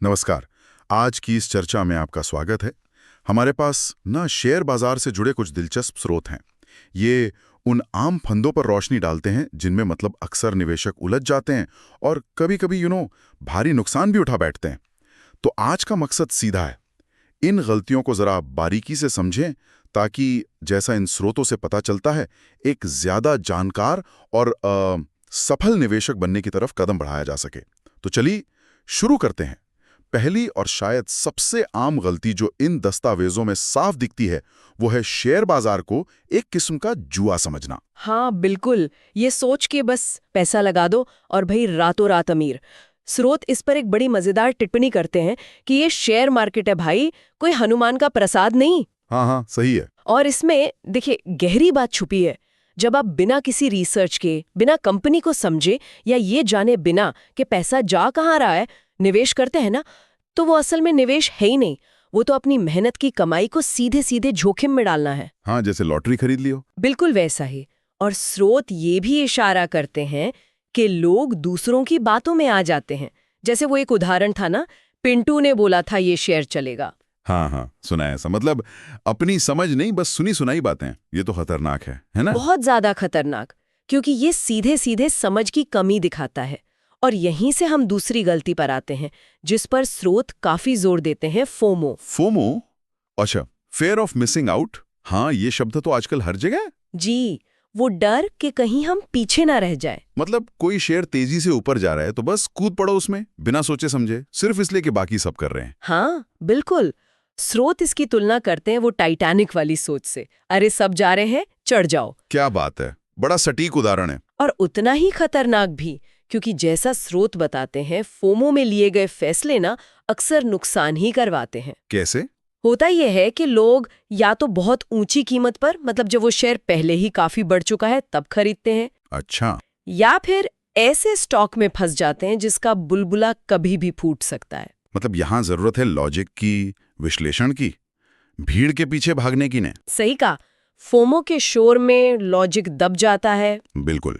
नमस्कार। आज की इस चर्चा में आपका स्वागत है। हमारे पास ना शेयर बाजार से जुड़े कुछ दिलचस्प स्रोत हैं। ये उन आम फंदों पर रोशनी डालते हैं जिनमें मतलब अक्सर निवेशक उलझ जाते हैं और कभी-कभी भारी नुकसान भी उठा बैठते हैं। तो आज का मकसद सीधा है, इन गलतियों को जरा बारीकी से समझें ताकि जैसा इन स्रोतों से पता चलता है, एक ज्यादा जानकार और सफल निवेशक बनने की तरफ कदम बढ़ाया जा सके। तो चलिए शुरू करते हैं। पहली और शायद सबसे आम गलती जो इन दस्तावेजों में साफ दिखती है, वो है शेयर बाजार को एक किस्म का जुआ समझना। हाँ बिल्कुल, ये सोच के बस पैसा लगा दो और भाई रातों रात अमीर। स्रोत इस पर एक बड़ी मजेदार टिप्पणी करते हैं कि ये शेयर मार्केट है भाई, कोई हनुमान का प्रसाद नहीं। हाँ, सही है। और इसमें देखिए गहरी बात छुपी है। जब आप बिना किसी रिसर्च के, बिना कंपनी को समझे या ये जाने बिना कि पैसा जा कहाँ रहा है, निवेश करते हैं ना, तो वो असल में निवेश है ही नहीं। वो तो अपनी मेहनत की कमाई को सीधे सीधे जोखिम में डालना है। हाँ, जैसे लॉटरी खरीद लियो। बिल्कुल वैसा ही। और स्रोत ये भी इशारा करते हैं कि लोग दूसरों की बातों में आ जाते हैं। जैसे वो एक उदाहरण था ना, पिंटू ने बोला था ये शेयर चलेगा। हाँ, सुना है ऐसा। मतलब अपनी समझ नहीं, बस सुनी सुनाई बातें। ये तो खतरनाक है ना? बहुत ज्यादा खतरनाक, क्योंकि ये सीधे सीधे समझ की कमी दिखाता है। और यहीं से हम दूसरी गलती पर आते हैं जिस पर स्रोत काफी जोर देते हैं, फोमो। फोमो? अच्छा, फेयर ऑफ मिसिंग आउट। हाँ, ये शब्द तो आजकल हर जगह है। जी, वो डर कि कहीं हम पीछे ना रह जाए। मतलब कोई शेयर तेजी से ऊपर जा रहा है तो बस कूद पड़ो उसमें, बिना सोचे समझे, सिर्फ इसलिए कि बाकी सब कर रहे हैं। हाँ बिल्कुल। स्रोत इसकी तुलना करते हैं वो टाइटैनिक वाली सोच से। अरे सब जा रहे हैं, चढ़ जाओ। क्या बात है, बड़ा सटीक उदाहरण है। और उतना ही खतरनाक भी, क्योंकि जैसा स्रोत बताते हैं, फोमो में लिए गए फैसले ना अक्सर नुकसान ही करवाते हैं। कैसे? होता यह है कि लोग या तो बहुत ऊंची कीमत पर, मतलब जब वो शेयर पहले ही काफी बढ़ चुका है तब खरीदते हैं। अच्छा। या फिर ऐसे स्टॉक में फंस जाते हैं जिसका बुलबुला कभी भी फूट सकता है। मतलब यहाँ जरूरत है लॉजिक की, विश्लेषण की, भीड़ के पीछे भागने की नहीं। सही कहा। फोमो के शोर में लॉजिक दब जाता है। बिल्कुल।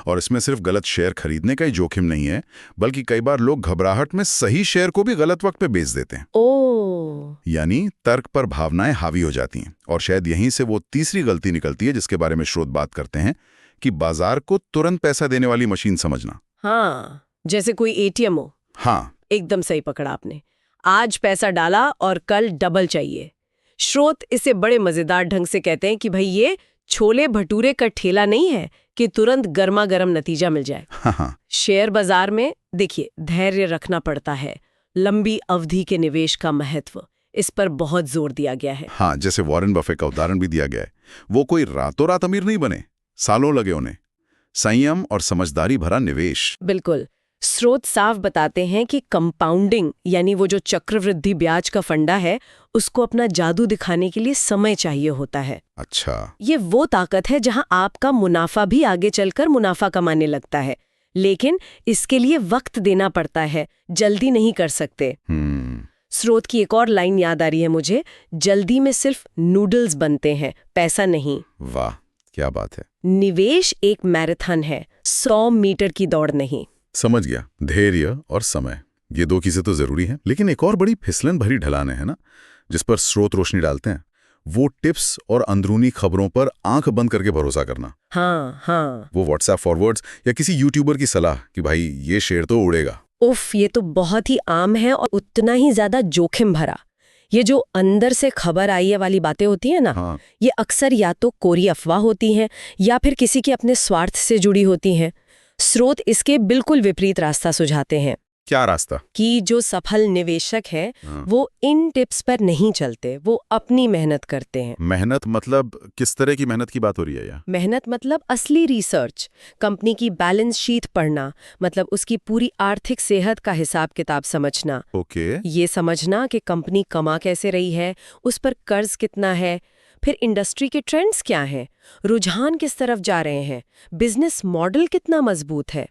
और इसमें सिर्फ गलत शेयर खरीदने का ही जोखिम नहीं है, बल्कि कई बार लोग घबराहट में सही शेयर को भी गलत वक्त पे बेच देते हैं। ओह। यानी तर्क पर भावनाएं हावी हो जाती हैं। और शायद यहीं से वो तीसरी गलती निकलती है जिसके बारे में स्रोत बात करते हैं, कि बाजार को तुरंत पैसा देने वाली मशीन समझना। हाँ, जैसे कोई एटीएम हो। हाँ, एकदम सही पकड़ा आपने। आज पैसा डाला और कल डबल चाहिए। स्रोत इसे बड़े मजेदार ढंग से कहते हैं कि भाई ये छोले भटूरे का ठेला नहीं है कि तुरंत गर्मा गर्म नतीजा मिल जाए। हाँ। शेयर बाजार में देखिए धैर्य रखना पड़ता है, लंबी अवधि के निवेश का महत्व, इस पर बहुत जोर दिया गया है। हाँ, जैसे वॉरेन बफे का उदाहरण भी दिया गया है। वो कोई रातों रात अमीर नहीं बने, सालों लगे उन्हें। संयम और समझदारी भरा निवेश। बिल्कुल। स्रोत साफ बताते हैं कि कंपाउंडिंग, यानी वो जो चक्रवृद्धि ब्याज का फंडा है, उसको अपना जादू दिखाने के लिए समय चाहिए होता है। अच्छा। ये वो ताकत है जहां आपका मुनाफा भी आगे चलकर मुनाफा कमाने लगता है, लेकिन इसके लिए वक्त देना पड़ता है, जल्दी नहीं कर सकते। स्रोत की एक और लाइन याद आ रही है मुझे, जल्दी में सिर्फ नूडल्स बनते हैं, पैसा नहीं। वाह, क्या बात है। निवेश एक मैराथन है, 100 मीटर की दौड़ नहीं। समझ गया। धैर्य और समय, ये दो चीजें तो जरूरी हैं, लेकिन एक और बड़ी फिसलन भरी ढलान है ना, जिस पर स्रोत रोशनी डालते हैं, वो टिप्स और अंदरूनी खबरों पर आंख बंद करके भरोसा करना। हाँ। वो व्हाट्सएप फॉरवर्ड्स या किसी यूट्यूबर की सलाह कि भाई ये शेयर तो उड़ेगा। उफ, ये तो बहुत ही आम है और उतना ही ज्यादा जोखिम भरा। ये जो अंदर से खबर आई है वाली बातें होती है ना, हाँ। ये अक्सर या तो कोरी अफवाह होती हैं या फिर किसी के अपने स्वार्थ से जुड़ी होती हैं। स्रोत इसके बिल्कुल विपरीत रास्ता सुझाते हैं। क्या रास्ता? कि जो सफल निवेशक हैं, वो इन टिप्स पर नहीं चलते, वो अपनी मेहनत करते हैं। मेहनत मतलब किस तरह की मेहनत की बात हो रही है यहाँ? मेहनत मतलब असली रिसर्च, कंपनी की बैलेंस शीट पढ़ना, मतलब उसकी पूरी आर्थिक सेहत का हिसाब किताब समझना। ओके। ये समझना कि कंपनी कमा कैसे रही है, उस पर कर्ज कितना है, फिर इंडस्ट्री के ट्रेंड्स क्या हैं, रुझान किस तरफ जा रहे हैं, बिजनेस मॉडल कितना मजबूत है।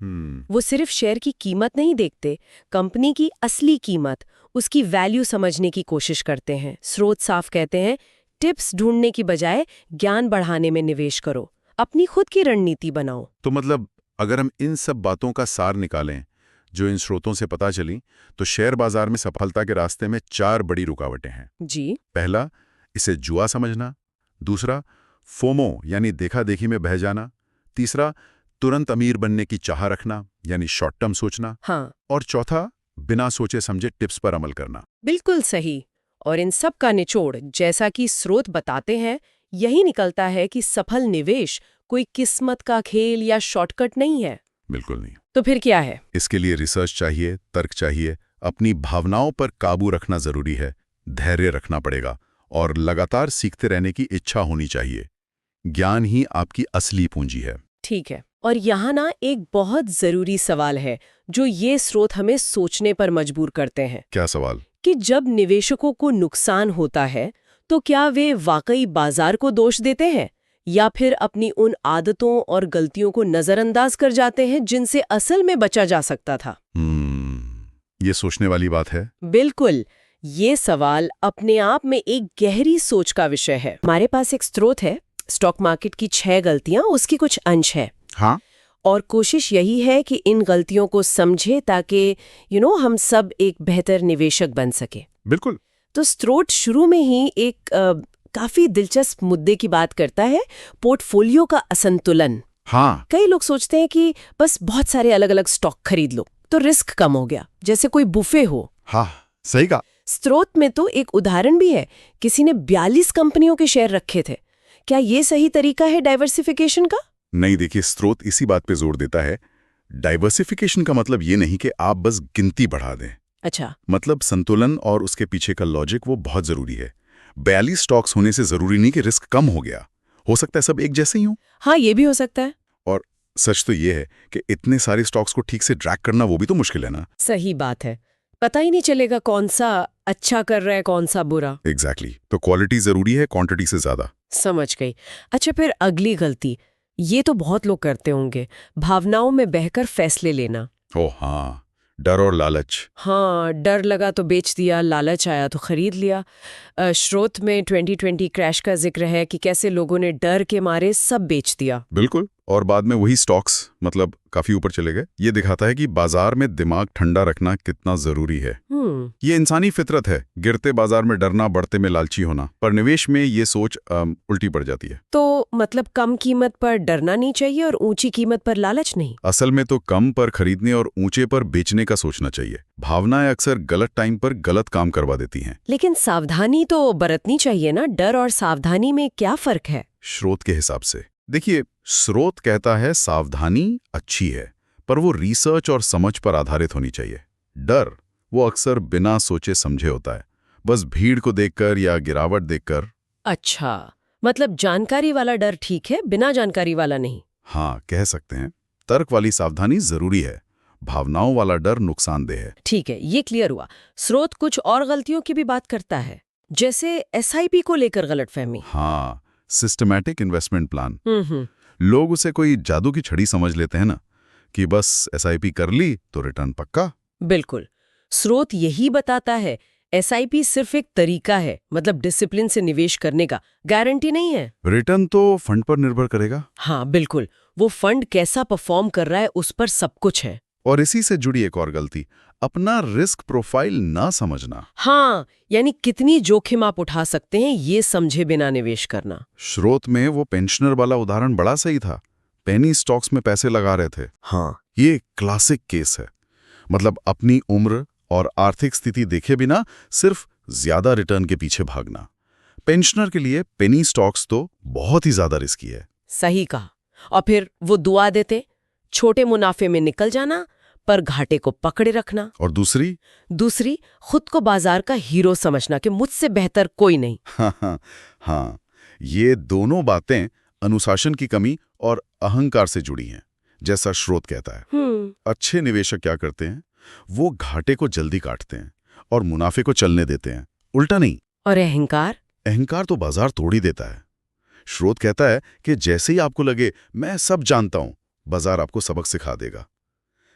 वो सिर्फ शेयर की कीमत नहीं देखते, कंपनी की असली कीमत, उसकी वैल्यू समझने की कोशिश करते हैं। स्रोत साफ कहते हैं, टिप्स ढूंढने की बजाय ज्ञान बढ़ाने में निवेश करो, अपनी खुद की रणनीति बनाओ। तो मतलब अगर हम इन सब बातों का सार निकालें, जो इन स्रोतों से पता चली, तो शेयर बाजार में सफलता के रास्ते में 4 बड़ी रुकावटें हैं। जी। पहला, इसे जुआ समझना। दूसरा, फोमो यानी देखा देखी में बह जाना। तीसरा, तुरंत अमीर बनने की चाह रखना यानी शॉर्ट टर्म सोचना। हाँ, और चौथा, बिना सोचे समझे टिप्स पर अमल करना। बिल्कुल सही। और इन सब का निचोड़, जैसा कि स्रोत बताते हैं, यही निकलता है कि सफल निवेश कोई किस्मत का खेल या शॉर्टकट नहीं है। बिल्कुल नहीं। तो फिर क्या है? इसके लिए रिसर्च चाहिए, तर्क चाहिए, अपनी भावनाओं पर काबू रखना जरूरी है, धैर्य रखना पड़ेगा और लगातार सीखते रहने की इच्छा होनी चाहिए। ज्ञान ही आपकी असली पूंजी है। ठीक है। और यहाँ ना एक बहुत जरूरी सवाल है जो ये स्रोत हमें सोचने पर मजबूर करते हैं क्या सवाल? कि जब निवेशकों को नुकसान होता है तो क्या वे वाकई बाजार को दोष देते हैं या फिर अपनी उन आदतों और गलतियों को नजरअंदाज कर जाते हैं जिनसे असल में बचा जा सकता था। ये सोचने वाली बात है। बिल्कुल। ये सवाल अपने आप में एक गहरी सोच का विषय है। हमारे पास एक स्रोत है, स्टॉक मार्केट की 6 गलतियां, उसकी कुछ अंश है। हाँ, और कोशिश यही है कि इन गलतियों को समझे ताकि हम सब एक बेहतर निवेशक बन सके। बिल्कुल। तो स्रोत शुरू में ही एक काफी दिलचस्प मुद्दे की बात करता है, पोर्टफोलियो का असंतुलन। हाँ, कई लोग सोचते हैं कि बस बहुत सारे अलग अलग स्टॉक खरीद लो तो रिस्क कम हो गया, जैसे कोई बुफे हो। हाँ, सही कहा। स्रोत में तो एक उदाहरण भी है, किसी ने 42 कंपनियों के शेयर रखे थे। क्या ये सही तरीका है डाइवर्सिफिकेशन का? नहीं, देखिए, स्रोत इसी बात पे जोर देता है। डाइवर्सिफिकेशन का मतलब ये नहीं कि आप बस गिनती बढ़ा दें। अच्छा। मतलब संतुलन और उसके पीछे का लॉजिक वो बहुत जरूरी है। 42 स्टॉक्स होने से जरूरी नहीं कि रिस्क कम हो गया। हो सकता है सब एक जैसे ही हों। हाँ, ये भी हो सकता है। और सच तो ये है कि इतने सारे स्टॉक्स को ठीक से ट्रैक करना वो भी तो मुश्किल है ना। सही बात है। पता ही नहीं चलेगा कौन सा अच्छा कर रहा है, कौन सा बुरा। एग्जैक्टली। तो क्वालिटी जरूरी है क्वांटिटी से ज्यादा। समझ गई। अच्छा, फिर अगली गलती, ये तो बहुत लोग करते होंगे, भावनाओं में बहकर फैसले लेना। ओह हाँ, डर और लालच। हाँ, डर लगा तो बेच दिया, लालच आया तो खरीद लिया। स्रोत में 2020 क्रैश का जिक्र है कि कैसे लोगों ने डर के मारे सब बेच दिया। बिल्कुल। और बाद में वही स्टॉक्स मतलब काफी ऊपर चले गए। ये दिखाता है कि बाजार में दिमाग ठंडा रखना कितना जरूरी है। ये इंसानी फितरत है, गिरते बाजार में डरना, बढ़ते में लालची होना। पर निवेश में ये सोच उल्टी पड़ जाती है। तो मतलब कम कीमत पर डरना नहीं चाहिए और ऊंची कीमत पर लालच नहीं। असल में तो कम पर खरीदने और ऊंचे पर बेचने का सोचना चाहिए। भावनाएं अक्सर गलत टाइम पर गलत काम करवा देती हैं। लेकिन सावधानी तो बरतनी चाहिए ना। डर और सावधानी में क्या फर्क है? स्रोत के हिसाब से देखिए, स्रोत कहता है सावधानी अच्छी है, पर वो रिसर्च और समझ पर आधारित होनी चाहिए। डर वो अक्सर बिना सोचे समझे होता है, बस भीड़ को देखकर या गिरावट देखकर। अच्छा, मतलब जानकारी वाला डर ठीक है, बिना जानकारी वाला नहीं। हाँ, कह सकते हैं। तर्क वाली सावधानी जरूरी है, भावनाओं वाला डर नुकसानदेह है। ठीक है, ये क्लियर हुआ। स्रोत कुछ और गलतियों की भी बात करता है, जैसे एसआईपी को लेकर गलतफहमी। हाँ, सिस्टमैटिक इन्वेस्टमेंट प्लान। हम्म। लोग उसे कोई जादू की छड़ी समझ लेते हैं ना, कि बस एसआईपी कर ली तो रिटर्न पक्का। बिल्कुल। स्रोत यही बताता है, एसआईपी सिर्फ एक तरीका है, मतलब डिसिप्लिन से निवेश करने का, गारंटी नहीं है। रिटर्न तो फंड पर निर्भर करेगा। हाँ बिल्कुल, वो फंड कैसा परफॉर्म कर रहा है उस पर सब कुछ है। और इसी से जुड़ी एक और गलती, अपना रिस्क प्रोफाइल ना समझना। हाँ, यानी कितनी जोखिम आप उठा सकते हैं ये समझे बिना निवेश करना। स्रोत में वो पेंशनर वाला उदाहरण बड़ा सही था। पेनी स्टॉक्स में पैसे लगा रहे थे। हाँ, ये क्लासिक केस है। मतलब अपनी उम्र और आर्थिक स्थिति देखे बिना सिर्फ ज्यादा रिटर्न के पीछे भागना। पेंशनर के लिए पेनी स्टॉक्स तो बहुत ही ज्यादा रिस्की है। सही कहा। और फिर वो दुआ देते, छोटे मुनाफे में निकल जाना पर घाटे को पकड़े रखना। और दूसरी खुद को बाजार का हीरो समझना कि मुझसे बेहतर कोई नहीं। हाँ, ये दोनों बातें अनुशासन की कमी और अहंकार से जुड़ी हैं, जैसा स्रोत कहता है। अच्छे निवेशक क्या करते हैं, वो घाटे को जल्दी काटते हैं और मुनाफे को चलने देते हैं, उल्टा नहीं। और अहंकार तो बाजार तोड़ ही देता है। स्रोत कहता है कि जैसे ही आपको लगे मैं सब जानता हूं, बाजार आपको सबक सिखा देगा।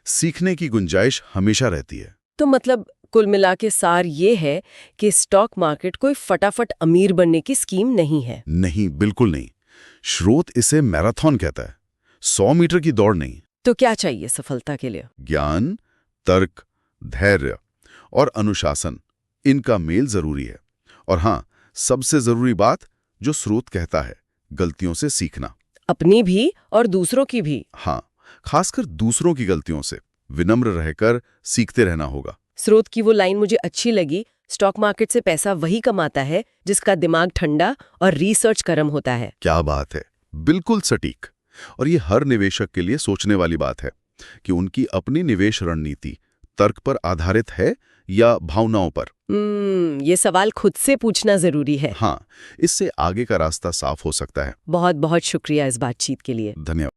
सीखने की गुंजाइश हमेशा रहती है। तो मतलब कुल मिला के सार ये है कि स्टॉक मार्केट कोई फटाफट अमीर बनने की स्कीम नहीं है। नहीं, बिल्कुल नहीं। स्रोत इसे मैराथन कहता है, 100 मीटर की दौड़ नहीं। तो क्या चाहिए सफलता के लिए? ज्ञान, तर्क, धैर्य और अनुशासन, इनका मेल जरूरी है। और हाँ, सबसे जरूरी बात जो स्रोत कहता है, गलतियों से सीखना। अपनी भी और दूसरों की भी। हाँ, खासकर दूसरों की गलतियों से विनम्र रहकर सीखते रहना होगा। स्रोत की वो लाइन मुझे अच्छी लगी, स्टॉक मार्केट से पैसा वही कमाता है जिसका दिमाग ठंडा और रिसर्च गर्म होता है। क्या बात है, बिल्कुल सटीक। और ये हर निवेशक के लिए सोचने वाली बात है कि उनकी अपनी निवेश रणनीति तर्क पर आधारित है या भावनाओं पर। ये सवाल खुद से पूछना जरूरी है। हाँ, इससे आगे का रास्ता साफ हो सकता है। बहुत बहुत शुक्रिया इस बातचीत के लिए। धन्यवाद।